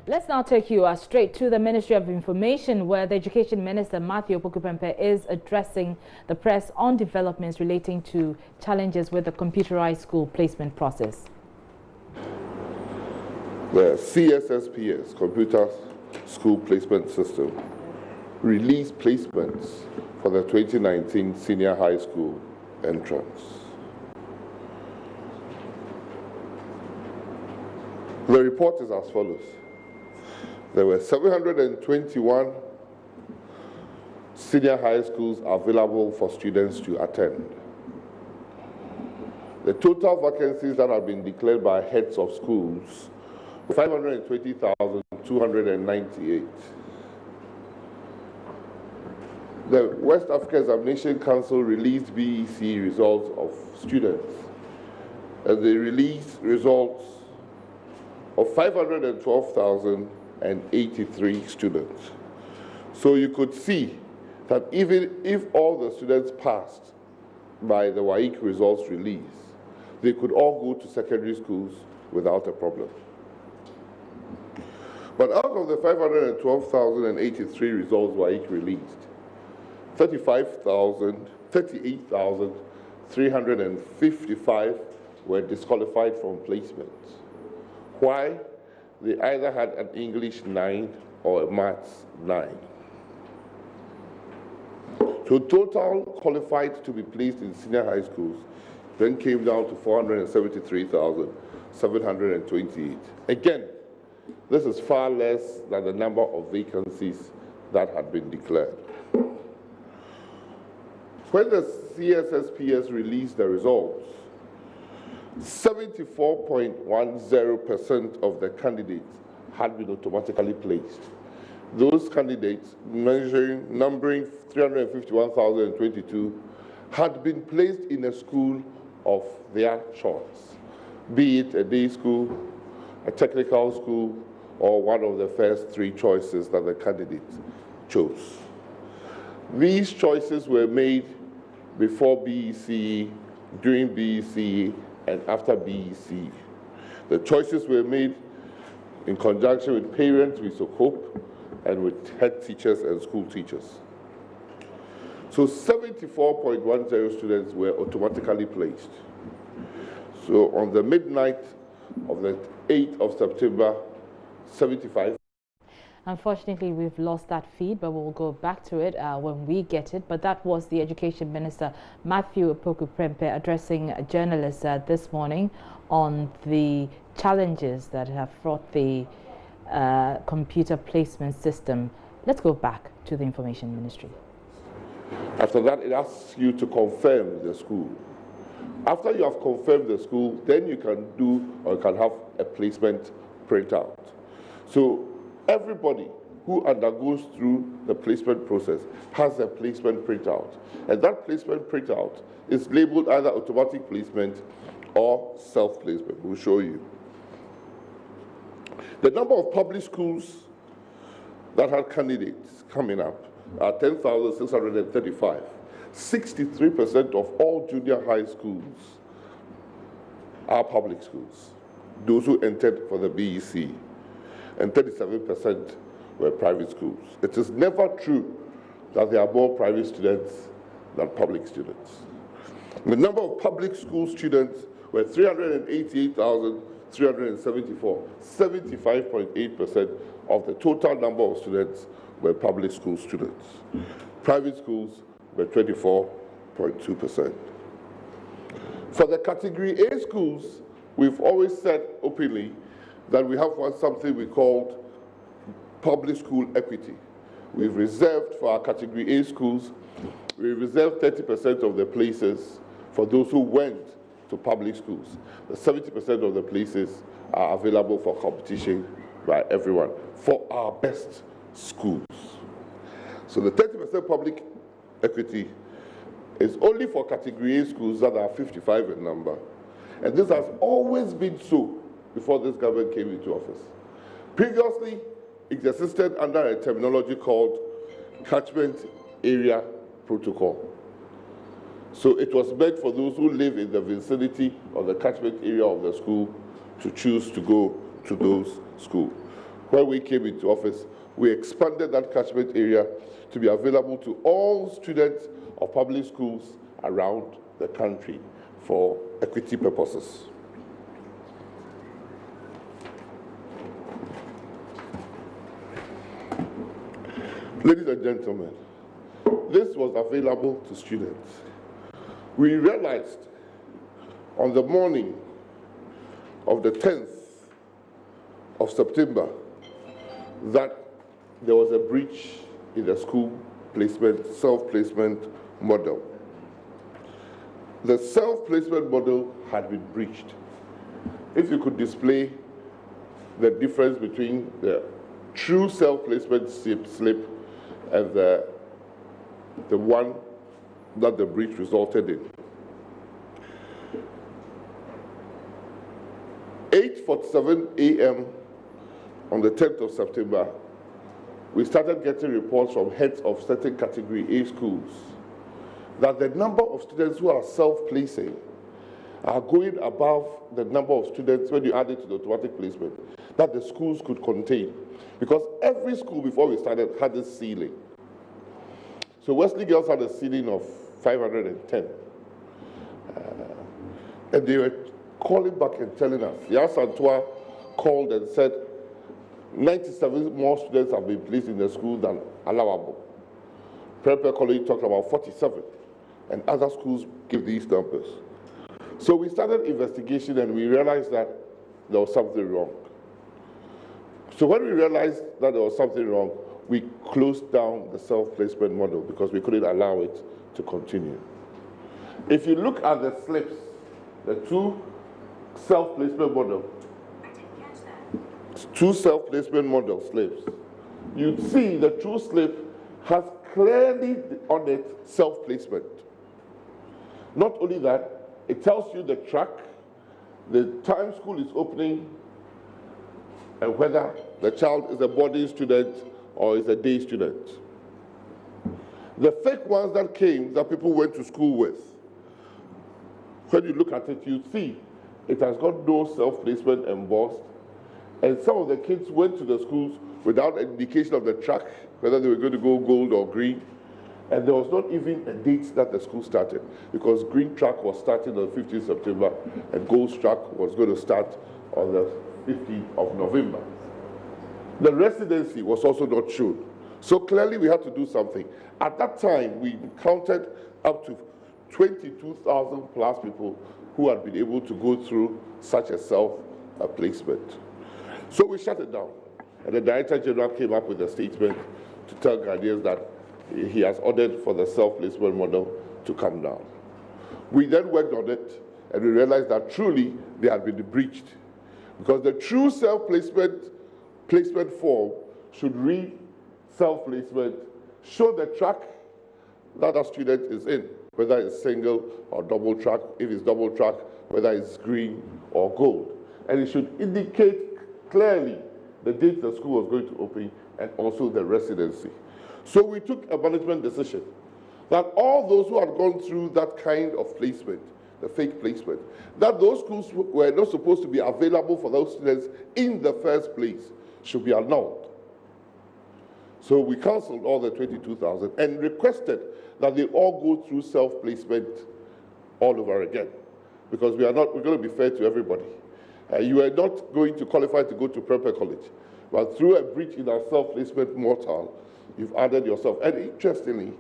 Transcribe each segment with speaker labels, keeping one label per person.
Speaker 1: Let's now take you straight to the Ministry of Information, where the Education Minister Matthew Opoku-Prempeh is addressing the press on developments relating to challenges with the computerized school placement process.
Speaker 2: The CSSPS, Computer School Placement System, released placements for the 2019 senior high school entrance. The report is as follows. There were 721 senior high schools available for students to attend. The total vacancies that have been declared by heads of schools, 520,298. The West African Examination Council released BEC results of students, and they released results of 512,083 students. So you could see that even if all the students passed by the WAEC results release, they could all go to secondary schools without a problem. But out of the 512,083 results WAEC released, 38,355 were disqualified from placement. Why? They either had an English 9 or a Maths 9. So total qualified to be placed in senior high schools then came down to 473,728. Again, this is far less than the number of vacancies that had been declared. When the CSSPS released the results, 74.10% of the candidates had been automatically placed. Those candidates, numbering 351,022, had been placed in a school of their choice, be it a day school, a technical school, or one of the first three choices that the candidates chose. These choices were made before BEC, during BEC, and after BEC. The choices were made in conjunction with parents, we so hope, and with head teachers and school teachers. So 74.10 students were automatically placed. So on the midnight of the 8th of September, 75.
Speaker 1: Unfortunately, we've lost that feed, but we'll go back to it when we get it. But that was the Education Minister, Matthew Opoku-Prempeh, addressing journalists this morning on the challenges that have fraught the computer placement system. Let's go back to the Information Ministry.
Speaker 2: After that, it asks you to confirm the school. After you have confirmed the school, then you can do or you can have a placement printout. So everybody who undergoes through the placement process has a placement printout. And that placement printout is labeled either automatic placement or self-placement. We'll show you. The number of public schools that had candidates coming up are 10,635. 63% of all junior high schools are public schools, those who entered for the BEC. And 37% were private schools. It is never true that there are more private students than public students. The number of public school students were 388,374. 75.8% of the total number of students were public school students. Private schools were 24.2%. For the category A schools, we've always said openly that we have something we called public school equity. We've reserved for our category A schools, we reserved 30% of the places for those who went to public schools. The 70% of the places are available for competition by everyone for our best schools. So the 30% public equity is only for category A schools that are 55 in number. And this has always been so before this government came into office. Previously, it existed under a terminology called catchment area protocol. So it was meant for those who live in the vicinity of the catchment area of the school to choose to go to those schools. when we came into office, we expanded that catchment area to be available to all students of public schools around the country for equity purposes. Ladies and gentlemen, this was available to students. We realized on the morning of the 10th of September that there was a breach in the school placement, self-placement model. The self-placement model had been breached. If you could display the difference between the true self-placement slip and the one that the breach resulted in. 8:47 a.m. on the 10th of September, we started getting reports from heads of certain category A schools that the number of students who are self-placing are going above the number of students when you add it to the automatic placement that the schools could contain. Because every school before we started had a ceiling. So Wesley Girls had a ceiling of 510. And they were calling back and telling us. Yas Antoine called and said 97 more students have been placed in the school than allowable. Prempeh College talked about 47, and other schools give these numbers. So we started investigation and we realized that there was something wrong. So when we realized that there was something wrong, we closed down the self-placement model because we couldn't allow it to continue. If you look at the slips, the two self-placement model slips, you'd see the true slip has clearly on it self-placement. Not only that, it tells you the track, the time school is opening, and whether the child is a boarding student or is a day student. The fake ones that came that people went to school with, when you look at it, you see it has got no self-placement embossed, and some of the kids went to the schools without an indication of the track, whether they were going to go gold or green, and there was not even a date that the school started, because green track was starting on 15th September, and gold track was going to start on the 15th of November. The residency was also not shown. So clearly we had to do something. At that time, we counted up to 22,000 plus people who had been able to go through such a self-placement. So we shut it down. And the Director General came up with a statement to tell Ghanaians that he has ordered for the self-placement model to come down. We then worked on it, and we realized that truly they had been breached. Because the true self-placement form should read self-placement, show the track that a student is in, whether it's single or double track, if it's double track, whether it's green or gold. And it should indicate clearly the date the school was going to open and also the residency. So we took a management decision that all those who had gone through that kind of placement, the fake placement, that those schools were not supposed to be available for those students in the first place should be annulled. So we canceled all the 22,000 and requested that they all go through self-placement all over again, because we're going to be fair to everybody. You are not going to qualify to go to Prempeh College, but through a breach in our self-placement mortal, you've added yourself. And interestingly,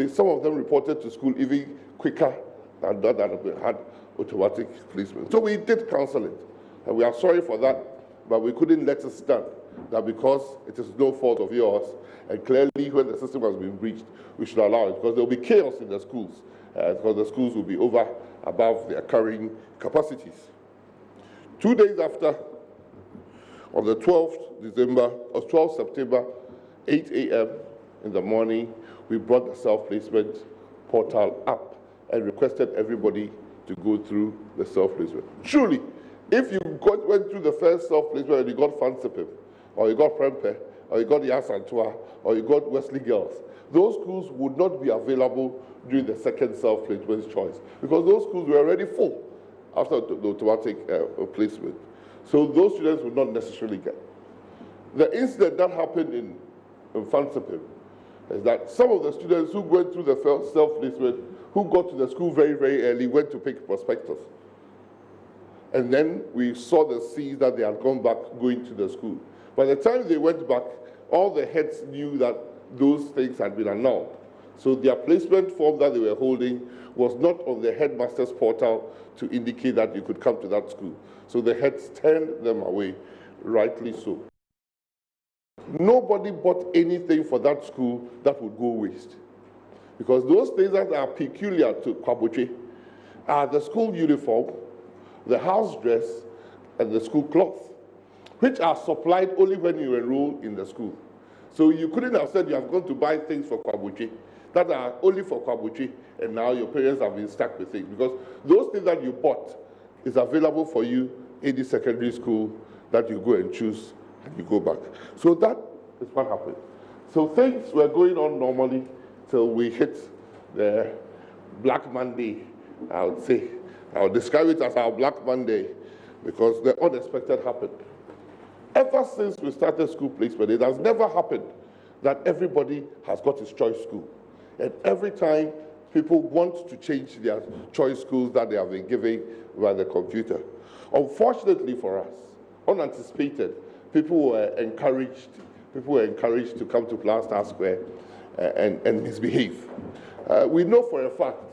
Speaker 2: some of them reported to school even quicker than that we had automatic placement. So we did cancel it, and we are sorry for that, but we couldn't let it stand. That because it is no fault of yours, and clearly when the system has been breached, we should allow it, because there will be chaos in the schools, because the schools will be over above their carrying capacities. 2 days after, on the 12th September, 8 a.m. in the morning, we brought the self-placement portal up and requested everybody to go through the self-placement. Truly, if you went through the first self-placement and you got Fansipim, or you got Prempeh, or you got Yas Antoine, or you got Wesley Girls, those schools would not be available during the second self-placement choice, because those schools were already full after the automatic placement. So those students would not necessarily get. The incident that happened in Fansipim is that some of the students who went through the self-placement, who got to the school very, very early, went to pick prospectus. And then we saw the C's that they had gone back going to the school. By the time they went back, all the heads knew that those things had been annulled. So their placement form that they were holding was not on the headmaster's portal to indicate that you could come to that school. So the heads turned them away, rightly so. Nobody bought anything for that school that would go waste. Because those things that are peculiar to Kwaboche are the school uniform, the house dress, and the school cloth, which are supplied only when you enroll in the school. So you couldn't have said you have gone to buy things for Kwaboche that are only for Kwaboche, and now your parents have been stuck with things, because those things that you bought is available for you in the secondary school that you go and choose and you go back. So that is what happened. So things were going on normally till we hit the Black Monday, I would say. I would describe it as our Black Monday because the unexpected happened. Ever since we started school placement, it has never happened that everybody has got his choice school. And every time people want to change their choice schools that they have been given by the computer. Unfortunately for us, unanticipated, people were encouraged to come to Plaster Square and misbehave. We know for a fact,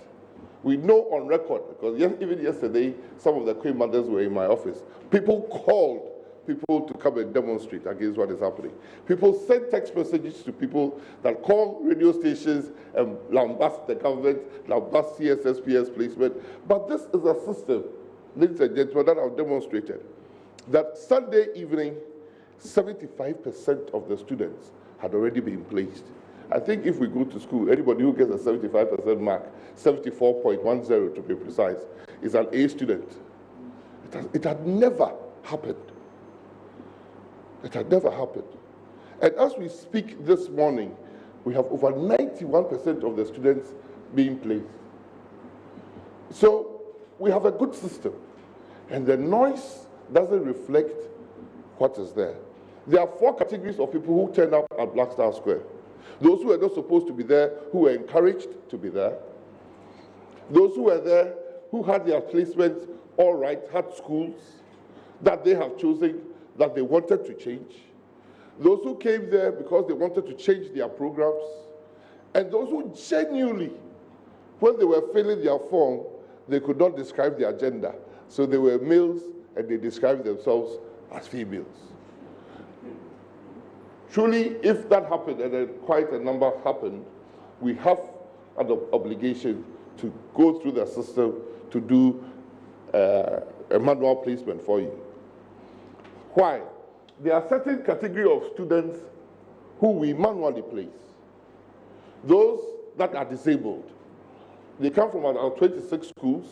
Speaker 2: we know on record, because even yesterday, some of the Queen mothers were in my office. People called people to come and demonstrate against what is happening. People send text messages to people that call radio stations and lambast the government, lambast CSSPS placement. But this is a system, ladies and gentlemen, that I've demonstrated, that Sunday evening, 75% of the students had already been placed. I think if we go to school, anybody who gets a 75% mark, 74.10 to be precise, is an A student. It had never happened. It had never happened. And as we speak this morning, we have over 91% of the students being placed. So we have a good system. And the noise doesn't reflect what is there. There are 4 categories of people who turn up at Black Star Square. Those who are not supposed to be there, who were encouraged to be there. Those who were there, who had their placements all right, had schools that they have chosen that they wanted to change. Those who came there because they wanted to change their programs. And those who genuinely, when they were filling their form, they could not describe their gender. So they were males and they described themselves as females. Truly, if that happened, and then quite a number happened, we have an obligation to go through the system to do a manual placement for you. Why? There are certain category of students who we manually place. Those that are disabled. They come from about 26 schools,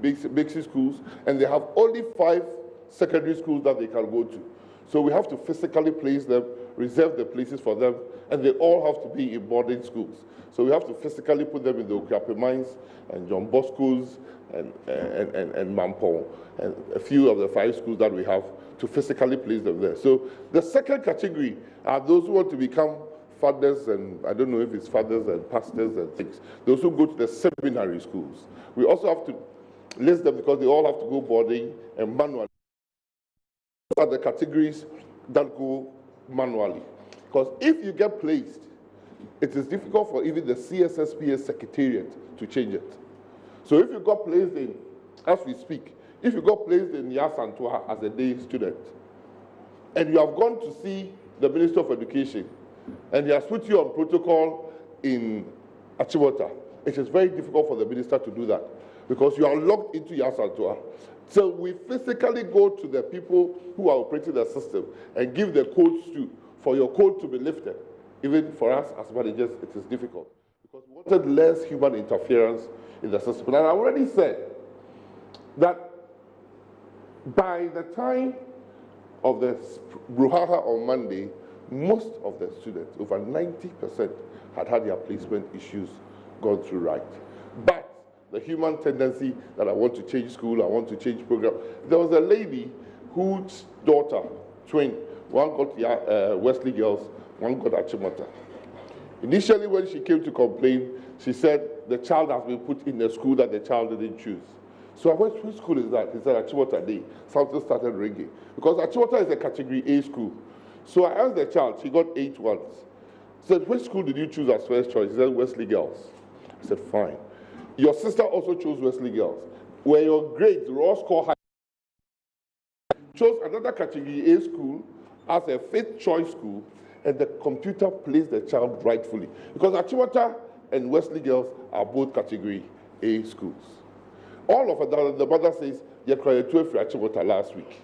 Speaker 2: basic schools, and they have only 5 secondary schools that they can go to. So we have to physically place them, reserve the places for them, and they all have to be in boarding schools. So we have to physically put them in the Okuape Mines and John Bosco's and Mampong, and a few of the 5 schools that we have to physically place them there. So the second category are those who want to become fathers, and I don't know if it's fathers and pastors and things, those who go to the seminary schools. We also have to list them because they all have to go boarding and manually. Those are the categories that go manually. Because if you get placed, it is difficult for even the CSSPS secretariat to change it. So if you got placed in, as we speak, if you got placed in Yasantua as a day student, and you have gone to see the Minister of Education, and he has put you on protocol in Achimota, it is very difficult for the minister to do that, because you are locked into Yasantua. So we physically go to the people who are operating the system and give the codes to, for your code to be lifted. Even for us as managers, it is difficult, because we wanted less human interference in the system. And I already said that by the time of the brouhaha on Monday, most of the students, over 90%, had their placement issues gone through right. But the human tendency that I want to change school, I want to change program. There was a lady whose daughter, twin, one got Wesley Girls, one got Achimota. Initially, when she came to complain, she said the child has been put in a school that the child didn't choose. So I went, which school is that? He said Achimota Day. Something started ringing. Because Achimota is a category A school. So I asked the child, she got 8 ones. I said, which school did you choose as first choice? He said, Wesley Girls. I said, fine. Your sister also chose Wesley Girls. Where your grades, raw score high, chose another category A school as a 5th choice school, and the computer placed the child rightfully. Because Achimota and Wesley Girls are both category A schools. All of it, the mother says, you cried 12 for Achimota last week.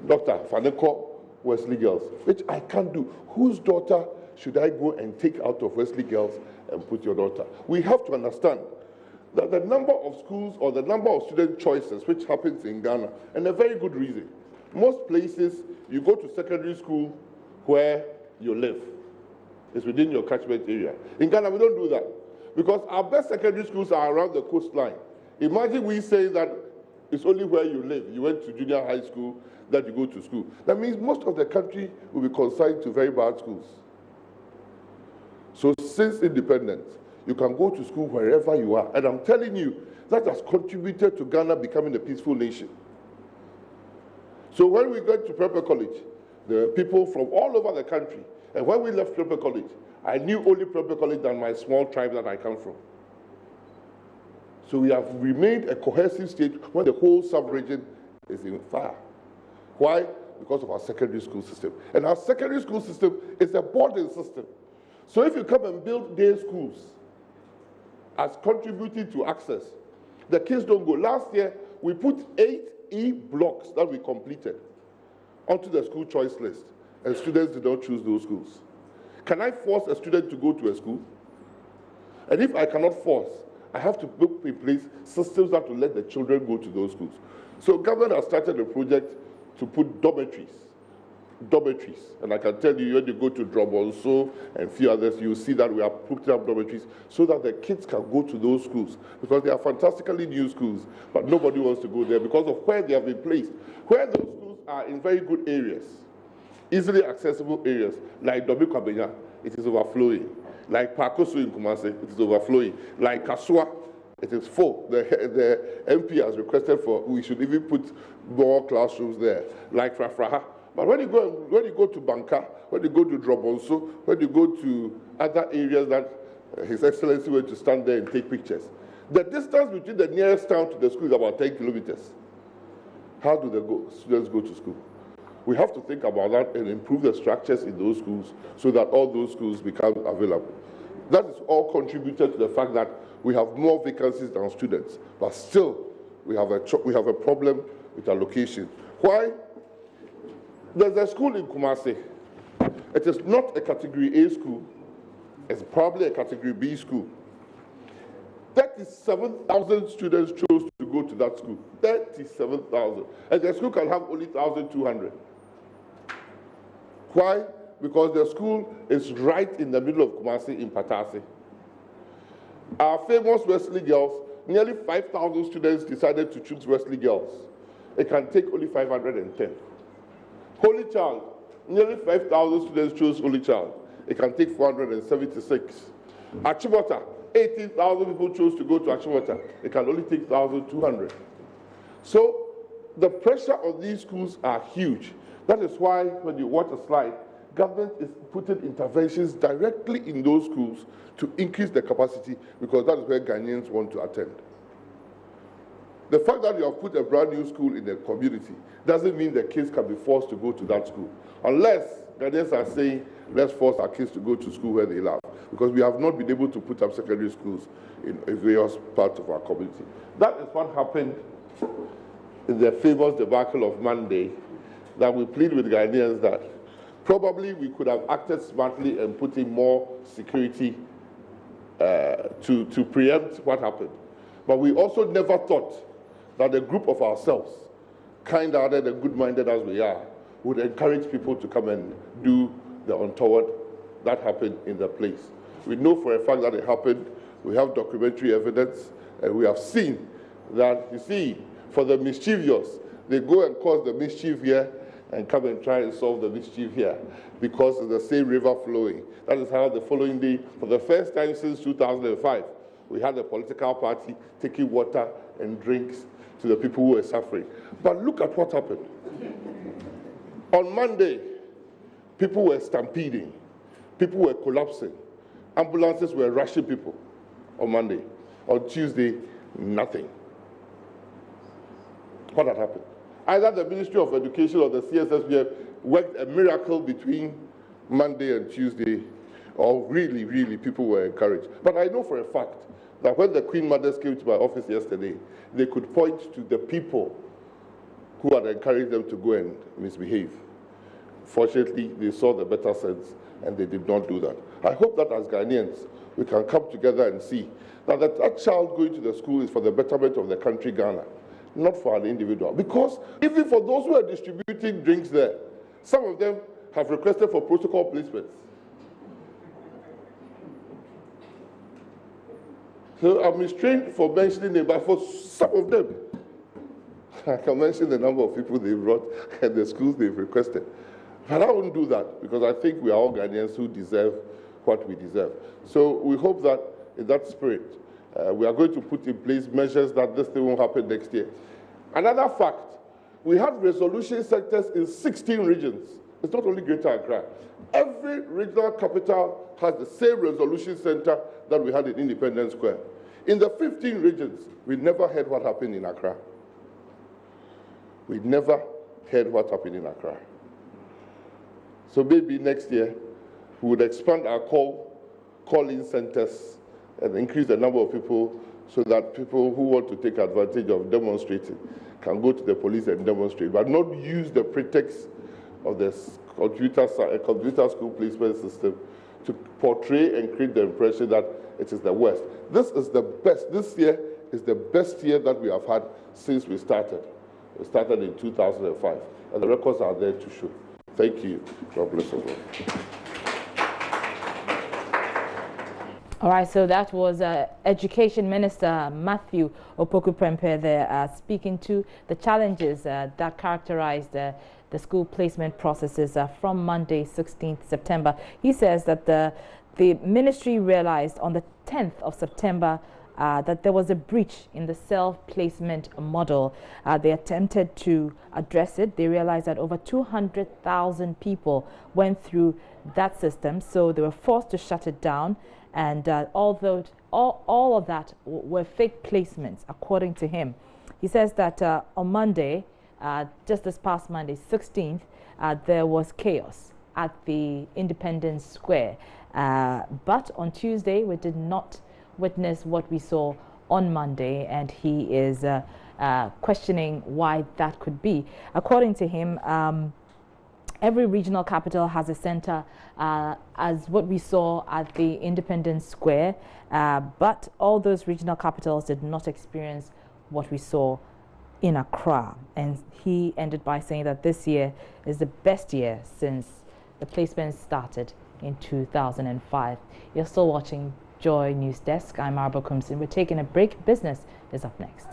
Speaker 2: Dr. Faneko, Wesley Girls, which I can't do. Whose daughter should I go and take out of Wesley Girls and put your daughter? We have to understand that the number of schools or the number of student choices which happens in Ghana, and a very good reason. Most places, you go to secondary school where you live. It's within your catchment area. In Ghana, we don't do that because our best secondary schools are around the coastline. Imagine we say that it's only where you live. You went to junior high school, that you go to school. That means most of the country will be consigned to very bad schools. So since independence, you can go to school wherever you are. And I'm telling you, that has contributed to Ghana becoming a peaceful nation. So when we got to Prepper College, there were people from all over the country. And when we left Prepper College, I knew only Prepper College than my small tribe that I come from. So we have remained a cohesive state when the whole sub-region is in fire. Why? Because of our secondary school system. And our secondary school system is a boarding system. So if you come and build day schools as contributing to access, the kids don't go. Last year, we put 8 E-blocks that we completed onto the school choice list, and students did not choose those schools. Can I force a student to go to a school? And if I cannot force, I have to put in place systems that will let the children go to those schools. So government has started a project to put dormitories. And I can tell you, when you go to Drobonso and a few others, you'll see that we are putting up dormitories so that the kids can go to those schools, because they are fantastically new schools, but nobody wants to go there because of where they have been placed. Where those schools are in very good areas, easily accessible areas, like Dobi Kwabenya, it is overflowing. Like Pakoso in Kumasi, it is overflowing. Like Kasua, it is full. The MP has requested for, we should even put more classrooms there, like Frafraha. But when you go to Banka, when you go to Drobonso, when you go to other areas that His Excellency went to stand there and take pictures, the distance between the nearest town to the school is about 10 kilometers. How do the students go to school? We have to think about that and improve the structures in those schools so that all those schools become available. That is all contributed to the fact that we have more vacancies than students, but still we have a problem with allocation. Why? There's a school in Kumasi. It is not a category A school. It's probably a category B school. 37,000 students chose to go to that school. 37,000. And the school can have only 1,200. Why? Because the school is right in the middle of Kumasi in Patasi. Our famous Wesley Girls, nearly 5,000 students decided to choose Wesley Girls. It can take only 510. Holy Child, nearly 5,000 students chose Holy Child. It can take 476. Achimota, 18,000 people chose to go to Achimota. It can only take 1,200. So the pressure on these schools are huge. That is why when you watch a slide, government is putting interventions directly in those schools to increase the capacity, because that is where Ghanaians want to attend. The fact that you have put a brand new school in a community doesn't mean the kids can be forced to go to that school, unless Ghanaians are saying, let's force our kids to go to school where they love, because we have not been able to put up secondary schools in various parts of our community. That is what happened in the famous debacle of Monday, that we plead with Ghanaians that probably we could have acted smartly and put in more security to preempt what happened. But we also never thought that a group of ourselves, kind-hearted and good-minded as we are, would encourage people to come and do the untoward that happened in the place. We know for a fact that it happened. We have documentary evidence, and we have seen that, you see, for the mischievous, They go and cause the mischief here and come and try and solve the mischief here because it's the same river flowing. That is how the following day, for the first time since 2005, we had a political party taking water and drinks to the people who were suffering. But look at what happened. On Monday, people were stampeding. People were collapsing. Ambulances were rushing people on Monday. On Tuesday, nothing. What had happened? Either the Ministry of Education or the CSSBF worked a miracle between Monday and Tuesday, or really, really people were encouraged. But I know for a fact that when the Queen Mothers came to my office yesterday, they could point to the people who had encouraged them to go and misbehave. Fortunately, they saw the better sense and they did not do that. I hope that as Ghanaians, we can come together and see that that child going to the school is for the betterment of the country, Ghana, not for an individual. Because even for those who are distributing drinks there, some of them have requested for protocol placements. So I'm restrained for mentioning it, but for some of them, I can mention the number of people they brought and the schools they've requested. But I wouldn't do that because I think we are all Ghanaians who deserve what we deserve. So we hope that in that spirit, we are going to put in place measures that this thing won't happen next year. Another fact, we have resolution centers in 16 regions. It's not only Greater Accra. Every regional capital has the same resolution center that we had in Independence Square. In the 15 regions, we never heard what happened in Accra. We never heard what happened in Accra. So maybe next year, we would expand our call-in centers and increase the number of people so that people who want to take advantage of demonstrating can go to the police and demonstrate, but not use the pretext of the computer school placement system to portray and create the impression that it is the worst. This is the best. This year is the best year that we have had since we started. We started in 2005, and the records are there to show. Thank you. God bless you.
Speaker 1: All right, so that was Education Minister Matthew Opoku-Prempeh there speaking to the challenges that characterized the school placement processes from Monday, 16th September. He says that the ministry realized on the 10th of September that there was a breach in the self-placement model. They attempted to address it. They realized that over 200,000 people went through that system, so they were forced to shut it down. And although all of that were fake placements, according to him. He says that on Monday, just this past Monday, 16th, there was chaos at the Independence Square. But on Tuesday, we did not witness what we saw on Monday, and he is questioning why that could be. According to him, every regional capital has a center, as what we saw at the Independence Square, but all those regional capitals did not experience what we saw in Accra. And he ended by saying that this year is the best year since the placement started in 2005. You're still watching Joy News Desk. I'm Arba Kumsin. We're taking a break. Business is up next.